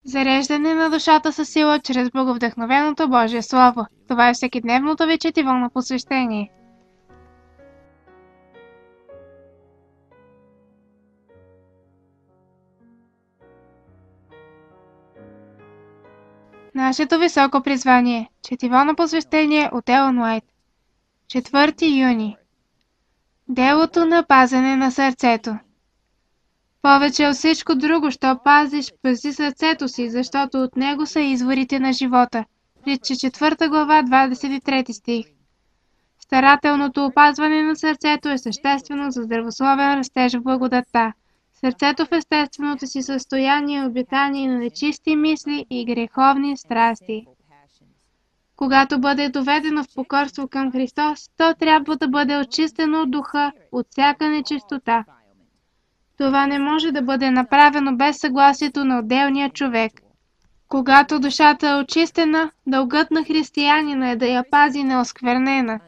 Зареждане на душата със сила чрез благовдъхновеното Божие Слово. Това е всекидневното ви четиво на посвещение. Нашето високо призвание. Четиво на посвещение от Елън Уайт. 4 юни. Делото на пазене на сърцето. Повече от всичко друго, що пазиш, пази сърцето си, защото от него са изворите на живота. Притча 4 глава, 23 стих. Старателното опазване на сърцето е съществено за здравословен растеж в благодатта. Сърцето в естественото си състояние е обитание на нечисти мисли и греховни страсти. Когато бъде доведено в покорство към Христос, то трябва да бъде очистено от духа, от всяка нечистота. Това не може да бъде направено без съгласието на отделния човек. Когато душата е очистена, дългът на християнина е да я пази неосквернена.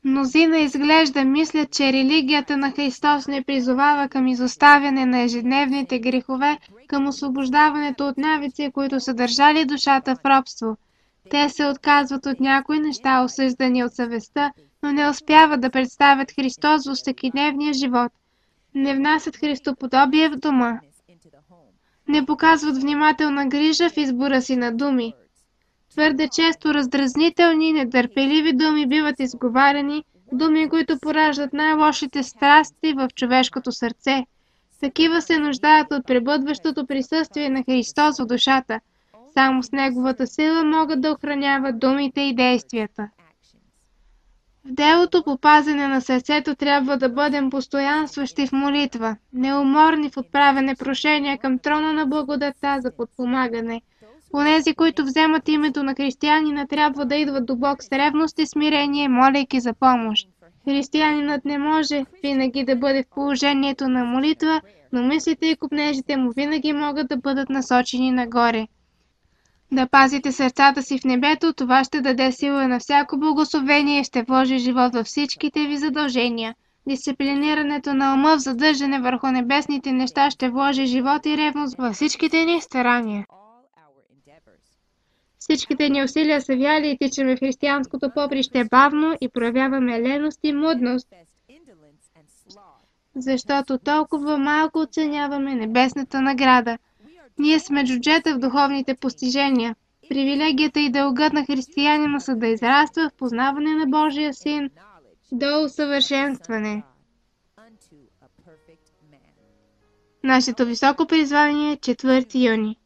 Мнозина изглежда мислят, че религията на Христос не призовава към изоставяне на ежедневните грехове, към освобождаването от навици, които са държали душата в робство. Те се отказват от някои неща, осъждани от съвестта, но не успяват да представят Христос във всекидневния живот. Не внасят христоподобие в дома. Не показват внимателна грижа в избора си на думи. Твърде често раздразнителни, нетърпеливи думи биват изговаряни, думи, които пораждат най-лошите страсти в човешкото сърце. Такива се нуждаят от пребъдващото присъствие на Христос в душата. Само с Неговата сила могат да охраняват думите и действията. В делото по пазене на сърцето трябва да бъдем постоянстващи в молитва, неуморни в отправяне прошения към трона на благодатта за подпомагане. Онези, които вземат името на християнина, трябва да идват до Бог с ревност и смирение, молейки за помощ. Християнинът не може винаги да бъде в положението на молитва, но мислите и копнежите му винаги могат да бъдат насочени нагоре. Да пазите сърцата си в небето, това ще даде сила на всяко благословение и ще вложи живот във всичките ви задължения. Дисциплинирането на ума в задържане върху небесните неща ще вложи живот и ревност във всичките ни старания. Всичките ни усилия са вяли и тичаме в християнското поприще бавно и проявяваме леност и мудност, защото толкова малко оценяваме небесната награда. Ние сме джуджета в духовните постижения. Привилегията и дългът на християнина са да израства в познаване на Божия Син до усъвършенстване. Нашето високо призвание е 4 юни.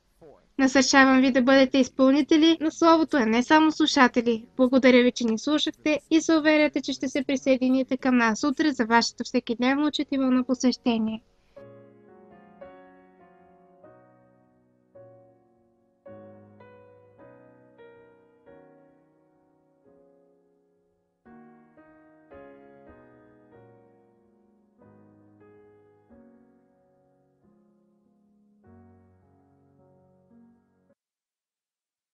Насърчавам ви да бъдете изпълнители на Словото, а не само слушатели. Благодаря ви, че ни слушахте и се уверяте, че ще се присъедините към нас утре за вашето всекидневно четиво на посещение.